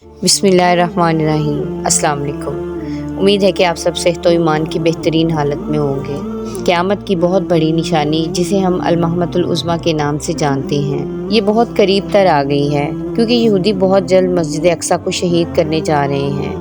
بسم اللہ الرحمن الرحیم۔ السلام علیکم۔ امید ہے کہ آپ سب صحت و ایمان کی بہترین حالت میں ہوں گے۔ قیامت کی بہت بڑی نشانی جسے ہم المحمۃ العظمیٰ کے نام سے جانتے ہیں، یہ بہت قریب تر آ گئی ہے، کیونکہ یہودی بہت جلد مسجد اقصیٰ کو شہید کرنے جا رہے ہیں۔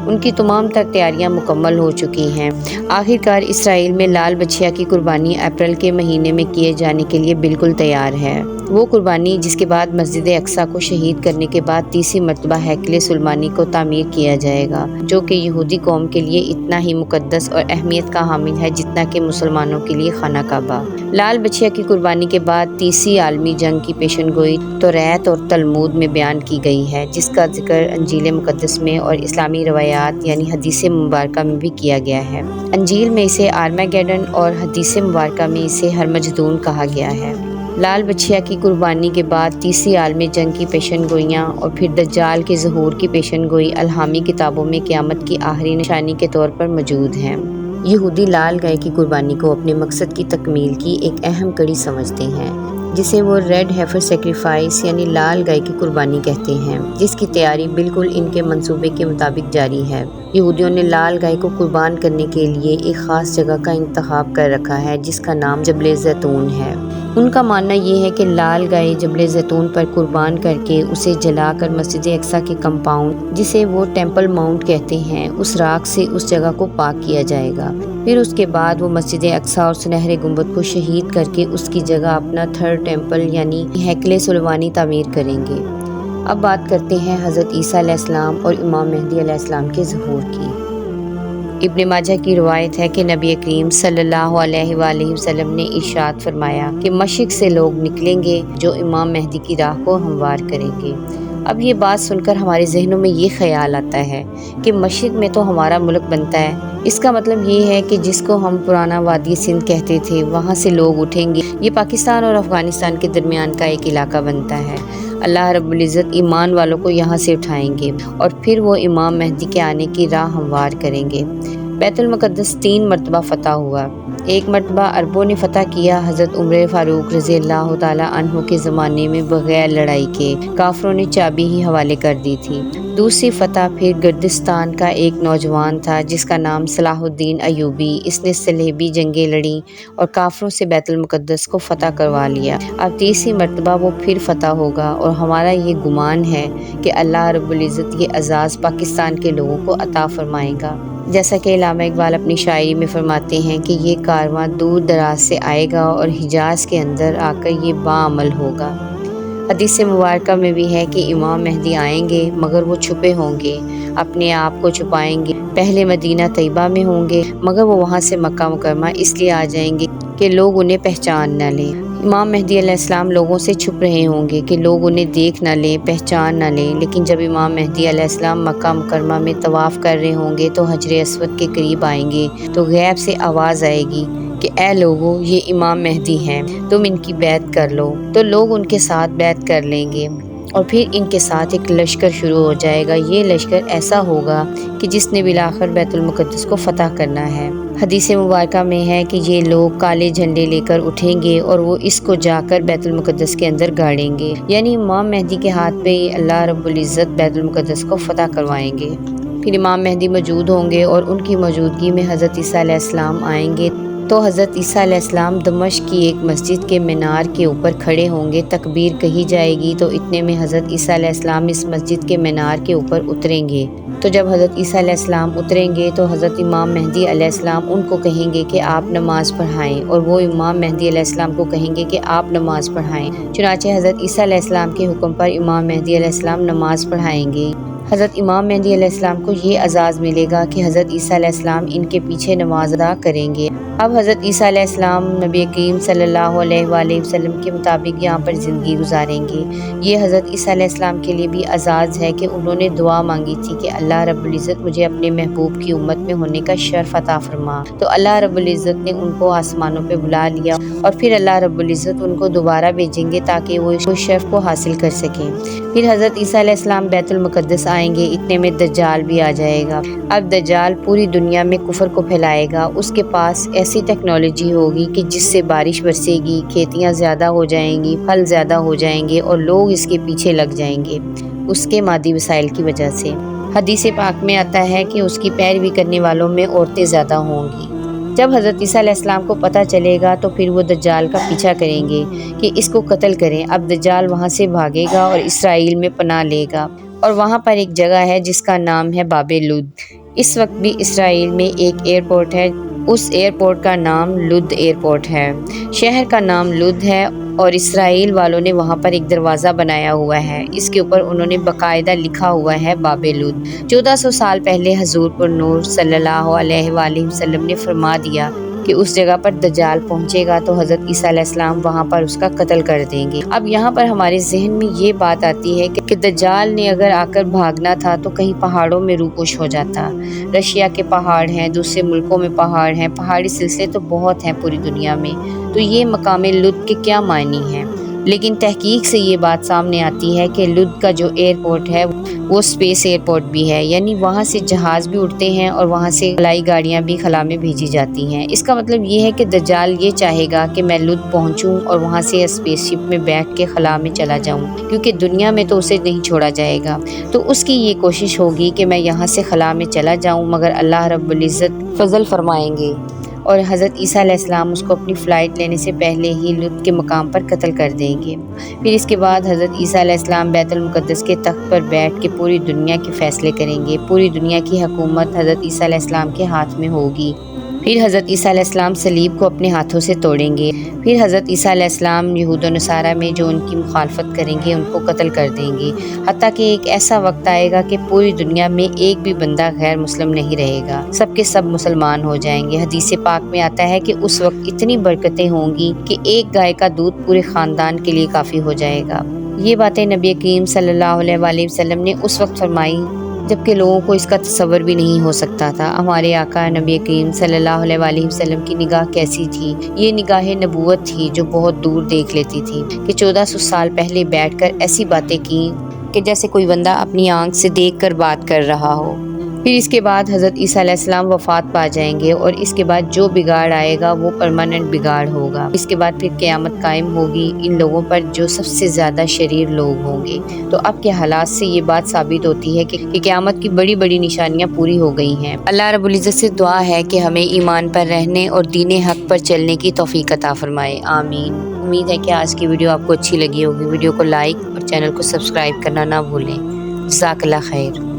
ان کی تمام تر تیاریاں مکمل ہو چکی ہیں۔ آخر کار اسرائیل میں لال بچھیا کی قربانی اپریل کے مہینے میں کیے جانے کے لیے بالکل تیار ہے۔ وہ قربانی جس کے بعد مسجد اقصیٰ کو شہید کرنے کے بعد تیسری مرتبہ ہیکل سلیمانی کو تعمیر کیا جائے گا، جو کہ یہودی قوم کے لیے اتنا ہی مقدس اور اہمیت کا حامل ہے جتنا کہ مسلمانوں کے لیے خانہ کعبہ۔ لال بچھیا کی قربانی کے بعد تیسری عالمی جنگ کی پیشن گوئی توریت اور تلمود میں بیان کی گئی ہے، جس کا ذکر انجیل مقدس میں اور اسلامی روایات یعنی حدیث مبارکہ میں بھی کیا گیا ہے۔ انجیل میں اسے آرمیگیڈن اور حدیث مبارکہ میں اسے ہرمجدون کہا گیا ہے۔ لال بچھیا کی قربانی کے بعد تیسری عالمی جنگ کی پیشن گوئیاں اور پھر دجال کے ظہور کی پیشن گوئی الہامی کتابوں میں قیامت کی آخری نشانی کے طور پر موجود ہیں۔ یہودی لال گائے کی قربانی کو اپنے مقصد کی تکمیل کی ایک اہم کڑی سمجھتے ہیں، جسے وہ ریڈ ہیفر سیکریفائس یعنی لال گائے کی قربانی کہتے ہیں، جس کی تیاری بالکل ان کے منصوبے کے مطابق جاری ہے۔ یہودیوں نے لال گائے کو قربان کرنے کے لیے ایک خاص جگہ کا انتخاب کر رکھا ہے، جس کا نام جبل زیتون ہے۔ ان کا ماننا یہ ہے کہ لال گائے جبل زیتون پر قربان کر کے اسے جلا کر مسجد اقصیٰ کے کمپاؤنڈ، جسے وہ ٹیمپل ماؤنٹ کہتے ہیں، اس راکھ سے اس جگہ کو پاک کیا جائے گا۔ پھر اس کے بعد وہ مسجد اقصیٰ اور سنہرے گنبد کو شہید کر کے اس کی جگہ اپنا تھرڈ ٹیمپل یعنی ہیکل سلیمانی تعمیر کریں گے۔ اب بات کرتے ہیں حضرت عیسیٰ علیہ السلام اور امام مہدی علیہ السلام کے ظہور کی۔ ابن ماجہ کی روایت ہے کہ نبی کریم صلی اللہ علیہ وآلہ وسلم نے ارشاد فرمایا کہ مشرق سے لوگ نکلیں گے جو امام مہدی کی راہ کو ہموار کریں گے۔ اب یہ بات سن کر ہمارے ذہنوں میں یہ خیال آتا ہے کہ مشرق میں تو ہمارا ملک بنتا ہے، اس کا مطلب یہ ہے کہ جس کو ہم پرانا وادی سندھ کہتے تھے وہاں سے لوگ اٹھیں گے، یہ پاکستان اور افغانستان کے درمیان کا ایک علاقہ بنتا ہے۔ اللہ رب العزت ایمان والوں کو یہاں سے اٹھائیں گے اور پھر وہ امام مہدی کے آنے کی راہ ہموار کریں گے۔ بیت المقدس 3 مرتبہ فتح ہوا۔ ایک مرتبہ عربوں نے فتح کیا، حضرت عمر فاروق رضی اللہ تعالیٰ عنہ کے زمانے میں بغیر لڑائی کے، کافروں نے چابی ہی حوالے کر دی تھی۔ دوسری فتح پھر گردستان کا ایک نوجوان تھا جس کا نام صلاح الدین ایوبی، اس نے صلیبی جنگیں لڑیں اور کافروں سے بیت المقدس کو فتح کروا لیا۔ اب تیسری مرتبہ وہ پھر فتح ہوگا اور ہمارا یہ گمان ہے کہ اللہ رب العزت یہ اعزاز پاکستان کے لوگوں کو عطا فرمائے گا۔ جیسا کہ علامہ اقبال اپنی شاعری میں فرماتے ہیں کہ یہ کارواں دور دراز سے آئے گا اور حجاز کے اندر آ کر یہ باعمل ہوگا۔ حدیث مبارکہ میں بھی ہے کہ امام مہدی آئیں گے مگر وہ چھپے ہوں گے، اپنے آپ کو چھپائیں گے، پہلے مدینہ طیبہ میں ہوں گے مگر وہ وہاں سے مکہ مکرمہ اس لیے آ جائیں گے کہ لوگ انہیں پہچان نہ لیں۔ امام مہدی علیہ السلام لوگوں سے چھپ رہے ہوں گے کہ لوگ انہیں دیکھ نہ لیں، پہچان نہ لیں، لیکن جب امام مہدی علیہ السلام مکہ مکرمہ میں طواف کر رہے ہوں گے تو حجر اسود کے قریب آئیں گے تو غیب سے آواز آئے گی کہ اے لوگو، یہ امام مہدی ہیں، تم ان کی بیعت کر لو، تو لوگ ان کے ساتھ بیعت کر لیں گے اور پھر ان کے ساتھ ایک لشکر شروع ہو جائے گا۔ یہ لشکر ایسا ہوگا کہ جس نے بالآخر بیت المقدس کو فتح کرنا ہے۔ حدیث مبارکہ میں ہے کہ یہ لوگ کالے جھنڈے لے کر اٹھیں گے اور وہ اس کو جا کر بیت المقدس کے اندر گاڑیں گے، یعنی امام مہدی کے ہاتھ پہ اللہ رب العزت بیت المقدس کو فتح کروائیں گے۔ پھر امام مہدی موجود ہوں گے اور ان کی موجودگی میں حضرت عیسیٰ علیہ السلام آئیں گے تو حضرت عیسیٰ علیہ السلام دمشق کی ایک مسجد کے مینار کے اوپر کھڑے ہوں گے، تکبیر کہی جائے گی تو اتنے میں حضرت عیسیٰ علیہ السلام اس مسجد کے مینار کے اوپر اتریں گے۔ تو جب حضرت عیسیٰ علیہ السلام اتریں گے تو حضرت امام مہدی علیہ السلام ان کو کہیں گے کہ آپ نماز پڑھائیں، اور وہ امام مہدی علیہ السلام کو کہیں گے کہ آپ نماز پڑھائیں۔ چنانچہ حضرت عیسیٰ علیہ السلام کے حکم پر امام مہدی علیہ السلام نماز پڑھائیں گے۔ حضرت امام مہدی علیہ السلام کو یہ اعزاز ملے گا کہ حضرت عیسیٰ علیہ السلام ان کے پیچھے نماز ادا کریں گے۔ اب حضرت عیسیٰ علیہ السلام نبی کریم صلی اللہ علیہ وآلہ وسلم کے مطابق یہاں پر زندگی گزاریں گے۔ یہ حضرت عیسیٰ علیہ السلام کے لیے بھی اعزاز ہے کہ انہوں نے دعا مانگی تھی کہ اللہ رب العزت مجھے اپنے محبوب کی امت میں ہونے کا شرف عطا فرما، تو اللہ رب العزت نے ان کو آسمانوں پہ بلا لیا اور پھر اللہ رب العزت ان کو دوبارہ بھیجیں گے تاکہ وہ اس شرف کو حاصل کر سکیں۔ پھر حضرت عیسیٰ علیہ السلام بیت المقدس آئیں گے، اتنے میں دجال بھی آ جائے گا۔ اب دجال پوری دنیا میں کفر کو پھیلائے گا، اس کے پاس ایسی ٹیکنالوجی ہوگی کہ جس سے بارش برسے گی، کھیتیاں زیادہ ہو جائیں گی، پھل زیادہ ہو جائیں گے اور لوگ اس کے پیچھے لگ جائیں گے۔ اس کے مادی وسائل کی وجہ سے۔ حدیث پاک میں آتا ہے کہ اس کی پیروی کرنے والوں میں عورتیں زیادہ ہوں گی۔ جب حضرت عیسیٰ علیہ السلام کو پتہ چلے گا تو پھر وہ دجال کا پیچھا کریں گے کہ اس کو قتل کریں۔ اب دجال وہاں سے بھاگے گا اور اسرائیل میں پناہ لے گا، اور وہاں پر ایک جگہ ہے جس کا نام ہے باب لد۔ اس وقت بھی اسرائیل میں ایک ایئرپورٹ ہے، اس ایئرپورٹ کا نام لد ایئرپورٹ ہے۔ شہر کا نام لد ہے اور اسرائیل والوں نے وہاں پر ایک دروازہ بنایا ہوا ہے، اس کے اوپر انہوں نے باقاعدہ لکھا ہوا ہے باب لد۔ 1400 سال پہلے حضور پر نور صلی اللہ علیہ وآلہ وسلم نے فرما دیا کہ اس جگہ پر دجال پہنچے گا تو حضرت عیسیٰ علیہ السلام وہاں پر اس کا قتل کر دیں گے۔ اب یہاں پر ہمارے ذہن میں یہ بات آتی ہے کہ دجال نے اگر آ کر بھاگنا تھا تو کہیں پہاڑوں میں روپوش ہو جاتا۔ رشیا کے پہاڑ ہیں، دوسرے ملکوں میں پہاڑ ہیں، پہاڑی سلسلے تو بہت ہیں پوری دنیا میں، تو یہ مقام لد کے کیا معنی ہیں؟ لیکن تحقیق سے یہ بات سامنے آتی ہے کہ لد کا جو ایئرپورٹ ہے وہ اسپیس ایئرپورٹ بھی ہے، یعنی وہاں سے جہاز بھی اڑتے ہیں اور وہاں سے خلائی گاڑیاں بھی خلا میں بھیجی جاتی ہیں۔ اس کا مطلب یہ ہے کہ دجال یہ چاہے گا کہ میں لد پہنچوں اور وہاں سے اسپیس شپ میں بیٹھ کے خلا میں چلا جاؤں، کیونکہ دنیا میں تو اسے نہیں چھوڑا جائے گا۔ تو اس کی یہ کوشش ہوگی کہ میں یہاں سے خلا میں چلا جاؤں، مگر اللہ رب العزت فضل فرمائیں گے اور حضرت عیسیٰ علیہ السلام اس کو اپنی فلائٹ لینے سے پہلے ہی لد کے مقام پر قتل کر دیں گے۔ پھر اس کے بعد حضرت عیسیٰ علیہ السلام بیت المقدس کے تخت پر بیٹھ کے پوری دنیا کے فیصلے کریں گے۔ پوری دنیا کی حکومت حضرت عیسیٰ علیہ السلام کے ہاتھ میں ہوگی۔ پھر حضرت عیسیٰ علیہ السلام صلیب کو اپنے ہاتھوں سے توڑیں گے۔ پھر حضرت عیسیٰ علیہ السلام یہود و نصارہ میں جو ان کی مخالفت کریں گے ان کو قتل کر دیں گے، حتیٰ کہ ایک ایسا وقت آئے گا کہ پوری دنیا میں ایک بھی بندہ غیر مسلم نہیں رہے گا، سب کے سب مسلمان ہو جائیں گے۔ حدیث پاک میں آتا ہے کہ اس وقت اتنی برکتیں ہوں گی کہ ایک گائے کا دودھ پورے خاندان کے لیے کافی ہو جائے گا۔ یہ باتیں نبی کریم صلی اللہ علیہ وآلہ وسلم نے اس وقت فرمائی جبکہ لوگوں کو اس کا تصور بھی نہیں ہو سکتا تھا۔ ہمارے آقا نبی کریم صلی اللہ علیہ وآلہ وسلم کی نگاہ کیسی تھی؟ یہ نگاہ نبوت تھی جو بہت دور دیکھ لیتی تھی، کہ 1400 سال پہلے بیٹھ کر ایسی باتیں کی کہ جیسے کوئی بندہ اپنی آنکھ سے دیکھ کر بات کر رہا ہو۔ پھر اس کے بعد حضرت عیسیٰ علیہ السلام وفات پا جائیں گے اور اس کے بعد جو بگاڑ آئے گا وہ پرماننٹ بگاڑ ہوگا۔ اس کے بعد پھر قیامت قائم ہوگی ان لوگوں پر جو سب سے زیادہ شریر لوگ ہوں گے۔ تو اب کے حالات سے یہ بات ثابت ہوتی ہے کہ قیامت کی بڑی بڑی نشانیاں پوری ہو گئی ہیں۔ اللہ رب العزت سے دعا ہے کہ ہمیں ایمان پر رہنے اور دین حق پر چلنے کی توفیق عطا فرمائے، آمین۔ امید ہے کہ آج کی ویڈیو آپ کو اچھی لگی ہوگی۔ ویڈیو کو لائک اور چینل کو سبسکرائب کرنا نہ بھولیں۔ جزاک اللہ خیر۔